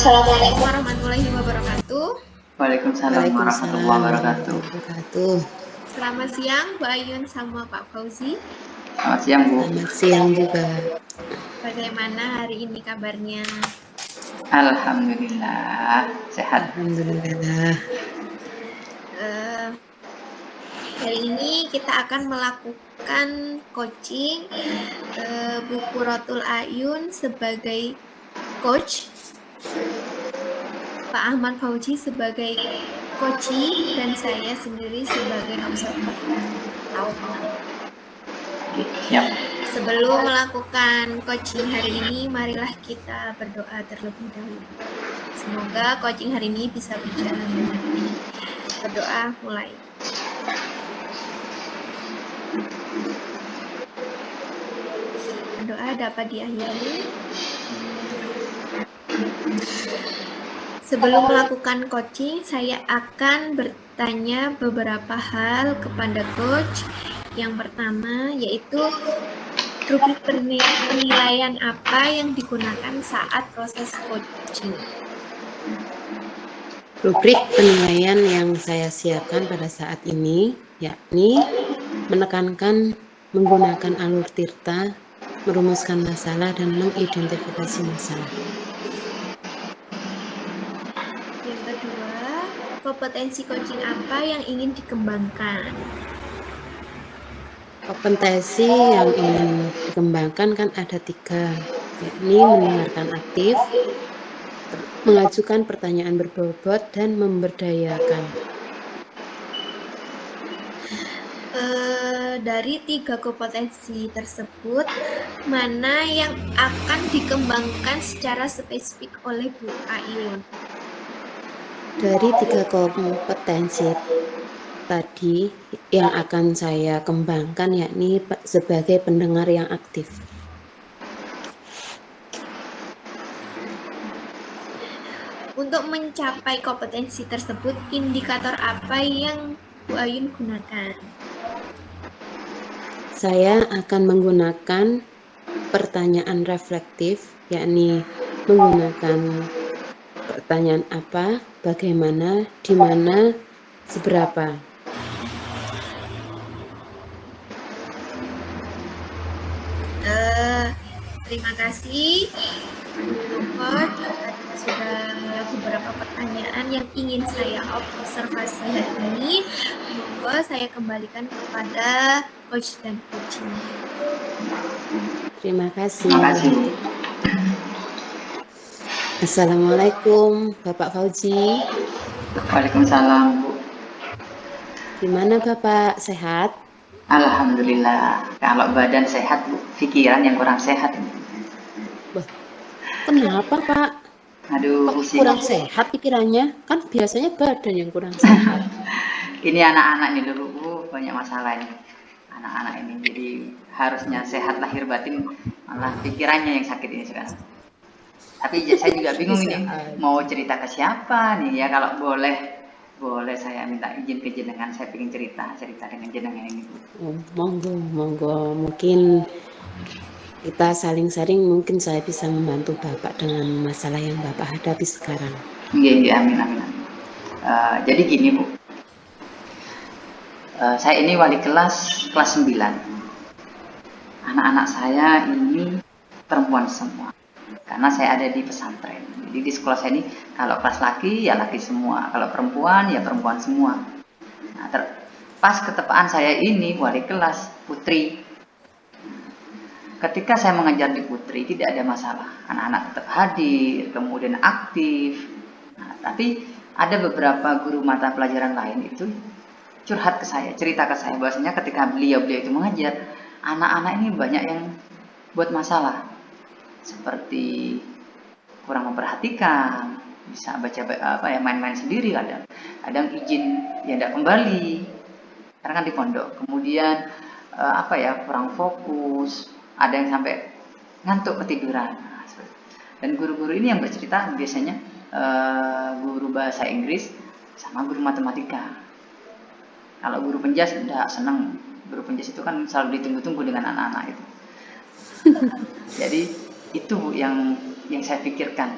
Assalamualaikum warahmatullahi wabarakatuh. Waalaikumsalam warahmatullahi Waalaikumsalam wabarakatuh. warahmatullahi wabarakatuh. Selamat siang, Bu Ayun sama Pak Fauzi. Selamat siang, Bu. Selamat siang juga. Bagaimana hari ini kabarnya? Alhamdulillah, sehat. Alhamdulillah. Hari ini kita akan melakukan coaching Bu Quratul Ayun sebagai coach, Pak Ahmad Fauzi sebagai coaching, dan saya sendiri sebagai observer. Siap. Sebelum melakukan coaching hari ini, marilah kita berdoa terlebih dahulu. Semoga coaching hari ini bisa berjalan dengan baik. Berdoa mulai. Berdoa dapat diakhiri. Sebelum melakukan coaching, saya akan bertanya beberapa hal kepada coach. Yang pertama yaitu rubrik penilaian apa yang digunakan saat proses coaching? Rubrik penilaian yang saya siapkan pada saat ini yakni menekankan menggunakan alur tirta, merumuskan masalah, dan mengidentifikasi masalah. Yang kedua, kompetensi coaching apa yang ingin dikembangkan? Kompetensi yang ingin dikembangkan kan ada 3, yakni mendengarkan aktif, mengajukan pertanyaan berbobot, dan memberdayakan. Dari 3 kompetensi tersebut, mana yang akan dikembangkan secara spesifik oleh Bu Ayun? Dari 3 kompetensi tadi yang akan saya kembangkan yakni sebagai pendengar yang aktif. Untuk mencapai kompetensi tersebut, indikator apa yang Bu Ayun gunakan? Saya akan menggunakan pertanyaan reflektif, yakni menggunakan pertanyaan apa, bagaimana, di mana, seberapa. Terima kasih untuk coach sudah menjawab beberapa pertanyaan yang ingin saya observasi hari ini. Monggo saya kembalikan kepada coach dan coaching. Terima kasih. Terima kasih, Bu. Assalamualaikum Bapak Fauzi. Waalaikumsalam, Bu. Gimana Bapak, sehat? Alhamdulillah. Kalau badan sehat, Bu, pikiran yang kurang sehat. Wah, kenapa Pak? Aduh, Kok pusing. kurang sehat pikirannya? Kan biasanya badan yang kurang sehat. Ini anak-anak ini dulu, Bu, banyak masalah ini. Anak-anak ini jadi harusnya sehat lahir batin, malah pikirannya yang sakit ini sekarang. Tapi saya juga bingung ini mau cerita ke siapa nih ya. Kalau boleh saya minta izin ke jenengan, saya ingin cerita dengan jenengan ini, Bu. Monggo, mungkin kita saling sharing, mungkin saya bisa membantu Bapak dengan masalah yang Bapak hadapi sekarang. Iya, amin. Jadi gini, Bu. Saya ini wali kelas 9. Anak-anak saya ini perempuan semua. Karena saya ada di pesantren. Jadi di sekolah saya ini kalau kelas laki ya laki semua, kalau perempuan ya perempuan semua. Nah, pas ketepaan saya ini wali kelas putri. Ketika saya mengajar di putri tidak ada masalah, anak-anak tetap hadir, kemudian aktif. Nah, tapi ada beberapa guru mata pelajaran lain itu curhat ke saya, cerita ke saya bahwasanya ketika beliau itu mengajar, anak-anak ini banyak yang buat masalah. Seperti kurang memperhatikan, bisa main-main sendiri, kadang izin ya tidak kembali karena kan di pondok. Kemudian kurang fokus, ada yang sampai ngantuk ketiduran. Dan guru-guru ini yang bercerita biasanya guru bahasa Inggris sama guru matematika. Kalau guru penjas tidak senang. Guru penjas itu kan selalu ditunggu-tunggu dengan anak-anak itu. Jadi itu yang saya pikirkan.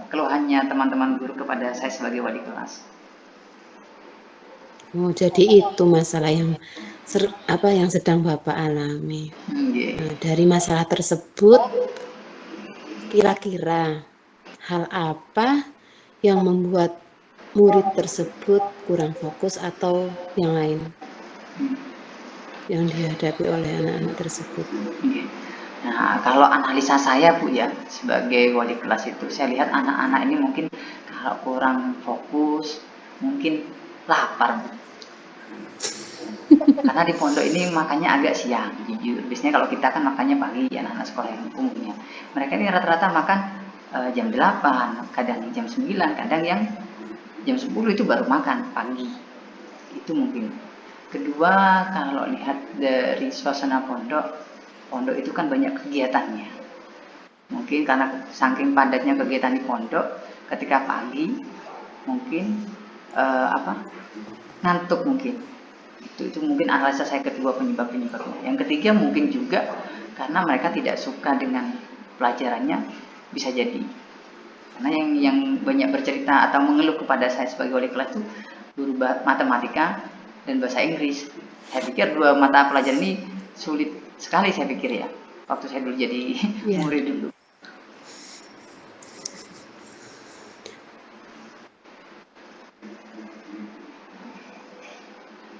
keluhannya teman-teman guru kepada saya sebagai wali kelas. Oh, jadi itu masalah yang yang sedang Bapak alami. Nah, dari masalah tersebut, kira-kira hal apa yang membuat murid tersebut kurang fokus atau yang lain yang dihadapi oleh anak-anak tersebut? Nah, kalau analisa saya Bu ya, sebagai wali kelas itu, saya lihat anak-anak ini mungkin kalau kurang fokus, mungkin lapar Bu. Karena di pondok ini makannya agak siang, jujur. Biasanya kalau kita kan makannya pagi, ya anak-anak sekolah yang umumnya. Mereka ini rata-rata makan jam 8, kadang jam 9, kadang yang jam 10 itu baru makan pagi. Itu mungkin. Kedua, kalau lihat dari suasana pondok itu kan banyak kegiatannya. Mungkin karena saking padatnya kegiatan di pondok, ketika pagi mungkin ngantuk mungkin. Itu mungkin analisa saya kedua penyebabnya. Yang ketiga mungkin juga karena mereka tidak suka dengan pelajarannya, bisa jadi. Karena yang banyak bercerita atau mengeluh kepada saya sebagai wali kelas itu guru matematika dan bahasa Inggris. Saya pikir dua mata pelajaran ini sulit sekali, saya pikir ya, waktu saya dulu jadi murid dulu.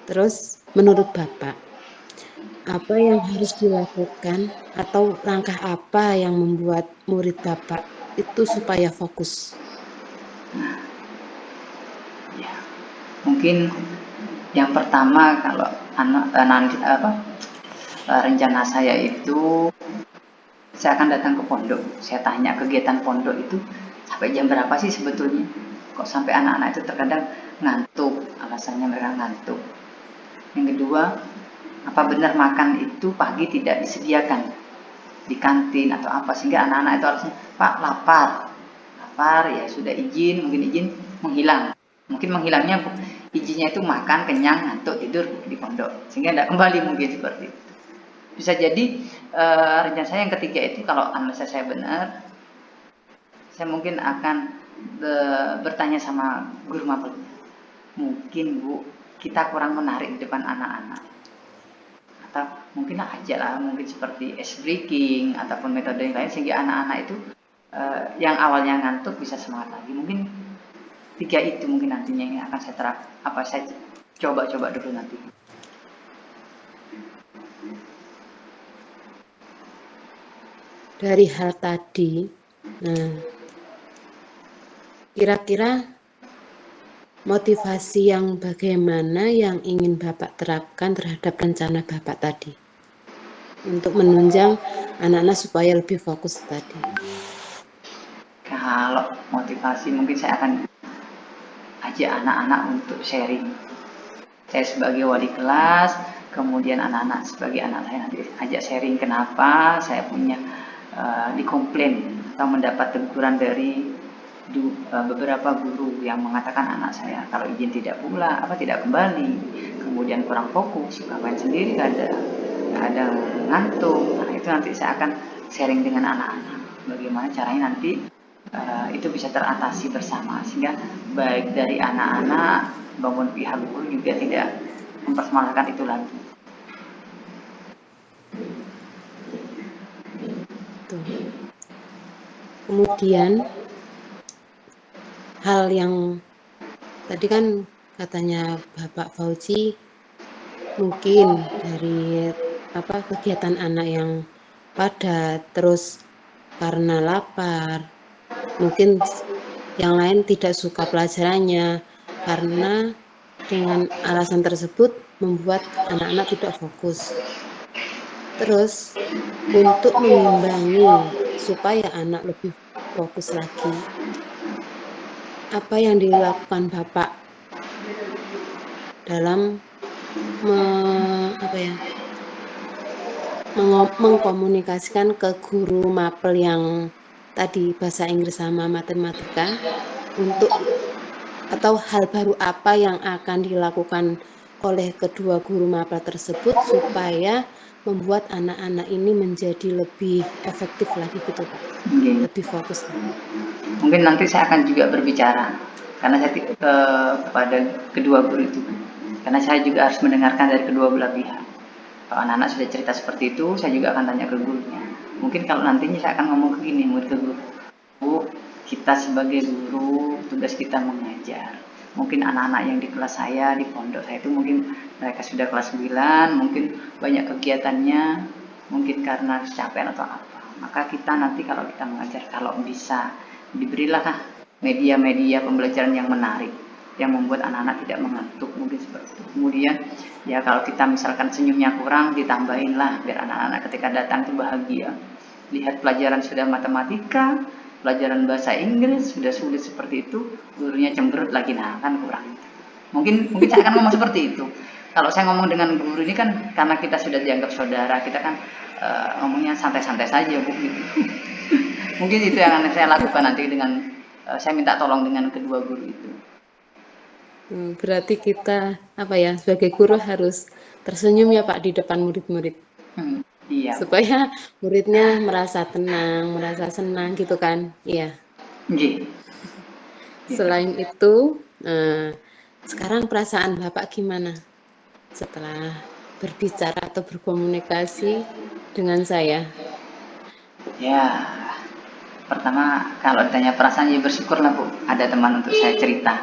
Terus menurut Bapak, apa yang harus dilakukan atau langkah apa yang membuat murid Bapak itu supaya fokus? Ya, mungkin yang pertama kalau rencana saya itu, saya akan datang ke pondok. Saya tanya kegiatan pondok itu sampai jam berapa sih sebetulnya? Kok sampai anak-anak itu terkadang ngantuk, alasannya mereka ngantuk. Yang kedua, apa benar makan itu pagi tidak disediakan di kantin atau apa, sehingga anak-anak itu harusnya, Pak lapar ya sudah mungkin izin menghilang. Mungkin menghilangnya izinnya itu makan, kenyang, ngantuk, tidur di pondok, sehingga tidak kembali mungkin seperti itu. Bisa jadi rencana saya yang ketiga itu, kalau analisa saya benar, saya mungkin akan bertanya sama guru mapelnya. Mungkin Bu, kita kurang menarik di depan anak-anak. Atau mungkin aja lah, mungkin seperti ice breaking ataupun metode yang lain, sehingga anak-anak itu yang awalnya ngantuk bisa semangat lagi. Mungkin tiga itu mungkin nantinya yang akan saya coba dulu nanti. Dari hal tadi, nah kira-kira motivasi yang bagaimana yang ingin Bapak terapkan terhadap rencana Bapak tadi untuk menunjang anak-anak supaya lebih fokus tadi? Kalau motivasi mungkin saya akan ajak anak-anak untuk sharing. Saya sebagai wali kelas, kemudian anak-anak sebagai anak saya nanti ajak sharing kenapa saya punya dikomplain atau mendapat teguran dari beberapa guru yang mengatakan anak saya kalau izin tidak kembali, kemudian kurang fokus, suka main sendiri, kadang ngantuk. Nah, itu nanti saya akan sharing dengan anak-anak bagaimana caranya nanti itu bisa teratasi bersama, sehingga baik dari anak-anak maupun pihak guru juga tidak mempermasalahkan itu lagi. Kemudian hal yang tadi kan katanya Bapak Fauzi, mungkin dari kegiatan anak yang padat, terus karena lapar, mungkin yang lain tidak suka pelajarannya, karena dengan alasan tersebut membuat anak-anak tidak fokus. Terus untuk mengimbangi supaya anak lebih fokus lagi, apa yang dilakukan Bapak dalam mengkomunikasikan ke guru mapel yang tadi bahasa Inggris sama matematika, atau hal baru apa yang akan dilakukan oleh kedua guru mapel tersebut supaya membuat anak-anak ini menjadi lebih efektif lagi gitu Pak, lebih fokus lagi? Mungkin nanti saya akan juga berbicara karena saya kepada kedua guru itu, karena saya juga harus mendengarkan dari kedua belah pihak. Kalau anak-anak sudah cerita seperti itu, saya juga akan tanya ke gurunya. Mungkin kalau nantinya saya akan ngomong ke gini, murid ke guru, Bu, kita sebagai guru tugas kita mengajar. Mungkin anak-anak yang di kelas saya, di pondok saya itu mungkin mereka sudah kelas 9, mungkin banyak kegiatannya, mungkin karena kecapean atau apa. Maka kita nanti kalau kita mengajar, kalau bisa diberilah media-media pembelajaran yang menarik, yang membuat anak-anak tidak mengantuk, mungkin seperti itu. Kemudian ya kalau kita misalkan senyumnya kurang, ditambahin lah biar anak-anak ketika datang itu bahagia. Lihat pelajaran sudah matematika, pelajaran bahasa Inggris sudah sulit seperti itu, gurunya cemberut lagi, nah kan kurang. Mungkin saya akan ngomong seperti itu. Kalau saya ngomong dengan guru ini kan karena kita sudah dianggap saudara, kita kan ngomongnya santai-santai saja, Bu. Mungkin itu yang akan saya lakukan nanti dengan saya minta tolong dengan kedua guru itu. Berarti kita sebagai guru harus tersenyum ya Pak di depan murid-murid. Iya. Supaya muridnya merasa tenang, merasa senang gitu kan. Iya. Iya. Selain itu, sekarang perasaan Bapak gimana setelah berbicara atau berkomunikasi dengan saya? Ya, pertama kalau ditanya perasaan ya bersyukurlah Bu, ada teman untuk saya cerita.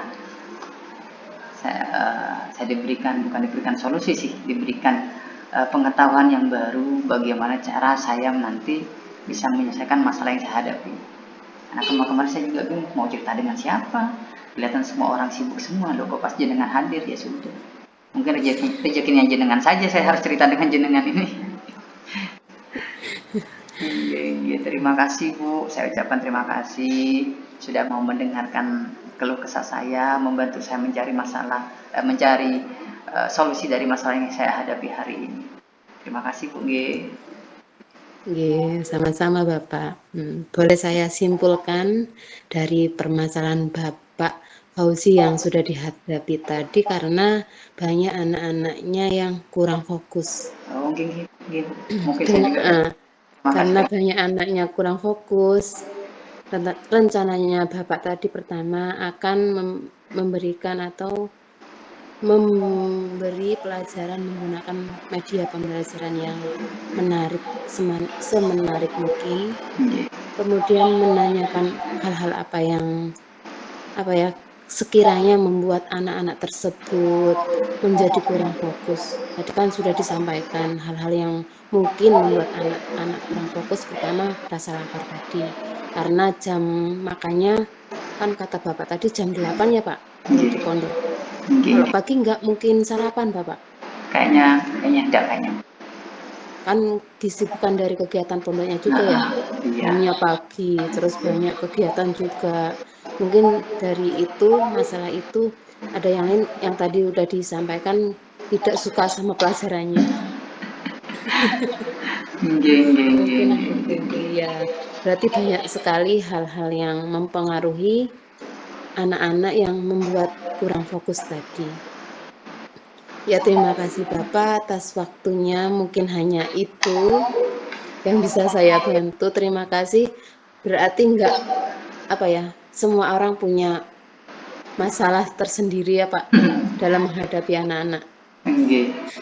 Saya bukan diberikan solusi sih, diberikan pengetahuan yang baru bagaimana cara saya nanti bisa menyelesaikan masalah yang saya hadapi. Nah kemarin saya juga bingung mau cerita dengan siapa, kelihatan semua orang sibuk semua loh, kok pas jenengan hadir ya sudah. Mungkin rezekinya jenengan saja saya harus cerita dengan jenengan ini. Ya, terima kasih Bu, saya ucapkan terima kasih sudah mau mendengarkan keluh kesah saya, membantu saya mencari solusi dari masalah yang saya hadapi hari ini. Terima kasih Bu. Sama-sama Bapak. Boleh saya simpulkan dari permasalahan Bapak Fauzi yang sudah dihadapi tadi karena banyak anak-anaknya yang kurang fokus. Mungkin saya juga. Karena banyak anaknya kurang fokus, rencananya Bapak tadi pertama akan memberikan atau memberi pelajaran menggunakan media pembelajaran yang menarik, semenarik mungkin. Kemudian menanyakan hal-hal apa yang sekiranya membuat anak-anak tersebut menjadi kurang fokus. Tadi kan sudah disampaikan hal-hal yang mungkin membuat anak-anak kurang fokus, pertama rasa lapar tadi. Karena jam makannya kan kata Bapak tadi jam 8 ya Pak di pondok. Kalau pagi nggak mungkin sarapan Bapak? Kayaknya enggak kayaknya. Kan disibukkan dari kegiatan pondoknya juga ya. Jamnya pagi, terus banyak kegiatan juga. Mungkin dari itu, masalah itu ada yang lain yang tadi udah disampaikan tidak suka sama pelajarannya. Ya, berarti banyak sekali hal-hal yang mempengaruhi anak-anak yang membuat kurang fokus tadi. Ya, terima kasih Bapak atas waktunya, mungkin hanya itu yang bisa saya bantu. Terima kasih. Berarti enggak semua orang punya masalah tersendiri ya Pak dalam menghadapi anak-anak.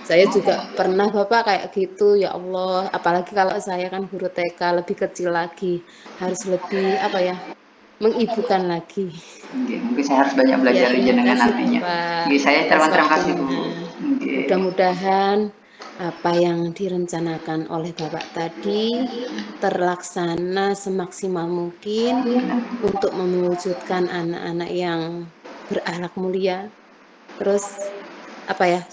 Saya juga pernah Bapak kayak gitu, ya Allah, apalagi kalau saya kan guru TK lebih kecil lagi, harus lebih mengibukan lagi. Mungkin saya harus banyak belajar dengan nantinya. Saya terima kasih Bu. Mudah-mudahan apa yang direncanakan oleh Bapak tadi terlaksana semaksimal mungkin untuk mewujudkan anak-anak yang berakhlak mulia, terus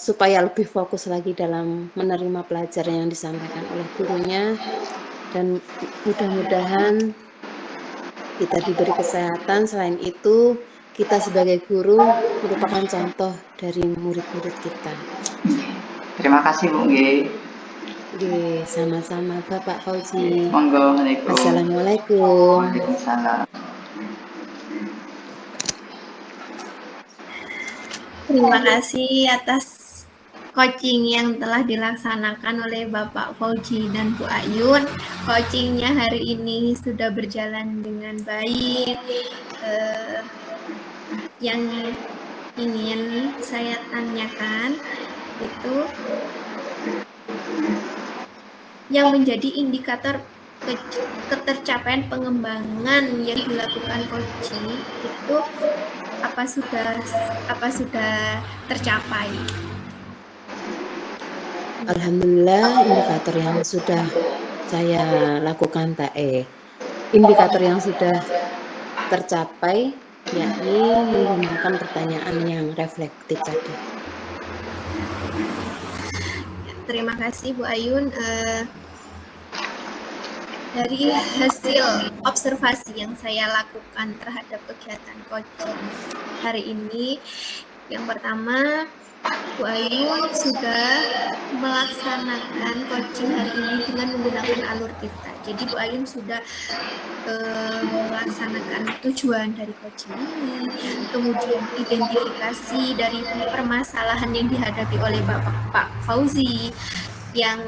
supaya lebih fokus lagi dalam menerima pelajaran yang disampaikan oleh gurunya, dan mudah-mudahan kita diberi kesehatan. Selain itu kita sebagai guru merupakan contoh dari murid-murid kita. Terima kasih Bu. Sama-sama Bapak Fauzi. Monggo. Assalamualaikum. Waalaikumsalam. Terima kasih atas coaching yang telah dilaksanakan oleh Bapak Fauzi dan Bu Ayun. Coachingnya hari ini sudah berjalan dengan baik. Yang ingin saya tanyakan itu yang menjadi indikator ketercapaian pengembangan yang dilakukan coaching itu apa sudah tercapai? Alhamdulillah, indikator yang sudah saya lakukan indikator yang sudah tercapai yakni menggunakan pertanyaan yang reflektif tadi. Terima kasih Bu Ayun. Dari hasil observasi yang saya lakukan terhadap kegiatan coaching hari ini, yang pertama, Bu Ayun sudah melaksanakan coaching hari ini dengan menggunakan alur kita. Jadi Bu Ayun sudah melaksanakan tujuan dari coaching ini, kemudian identifikasi dari permasalahan yang dihadapi oleh Pak Fauzi, yang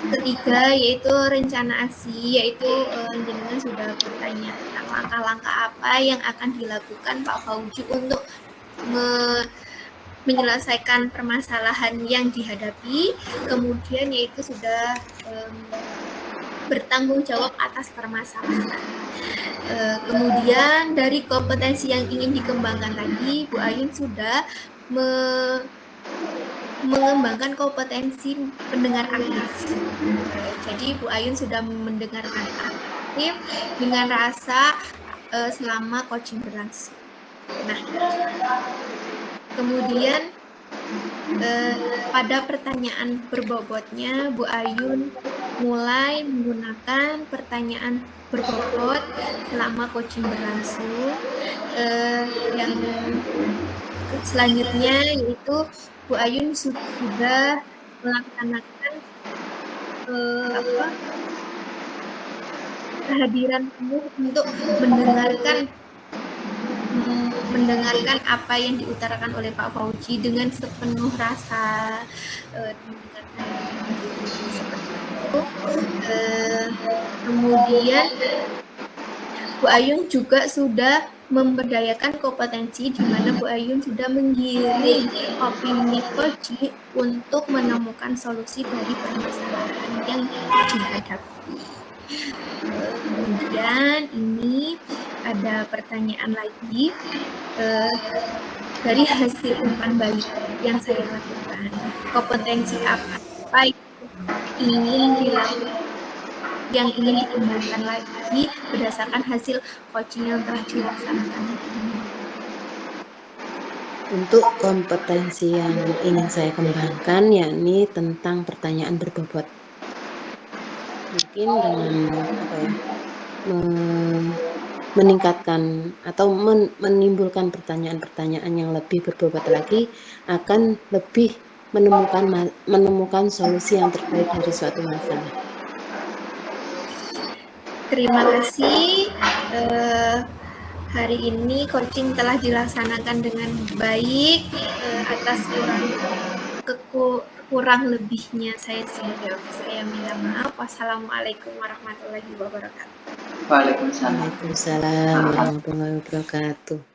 ketiga yaitu rencana aksi, yaitu jenengan sudah bertanya tentang langkah-langkah apa yang akan dilakukan Pak Fauzi untuk menyelesaikan permasalahan yang dihadapi, kemudian yaitu sudah bertanggung jawab atas permasalahan. Kemudian dari kompetensi yang ingin dikembangkan tadi, Bu Ayun sudah mengembangkan kompetensi pendengar aktif. Jadi Bu Ayun sudah mendengarkan aktif dengan rasa selama coaching berlangsung. Nah, kemudian pada pertanyaan berbobotnya, Bu Ayun mulai menggunakan pertanyaan berbobot selama coaching berlangsung. Yang selanjutnya yaitu Bu Ayun sudah melaksanakan kehadiran penuh untuk mendengarkan apa yang diutarakan oleh Pak Fauzi dengan sepenuh rasa, seperti itu. Kemudian Bu Ayun juga sudah memberdayakan kompetensi di mana Bu Ayun sudah menggiring opini coaching untuk menemukan solusi dari permasalahan yang dihadapi. Kemudian ini ada pertanyaan lagi dari hasil umpan balik yang saya lakukan. Kompetensi apa yang ingin dikembangkan lagi berdasarkan hasil coaching yang telah dilaksanakan ini? Untuk kompetensi yang ingin saya kembangkan yakni tentang pertanyaan berbobot. Mungkin dengan meningkatkan atau menimbulkan pertanyaan-pertanyaan yang lebih berbobot lagi akan lebih menemukan solusi yang terbaik dari suatu masalah. Terima kasih. Hari ini coaching telah dilaksanakan dengan baik. Atas kurang lebihnya saya minta maaf. Wassalamualaikum warahmatullahi wabarakatuh. Waalaikumsalam. Waalaikumsalam warahmatullahi wabarakatuh.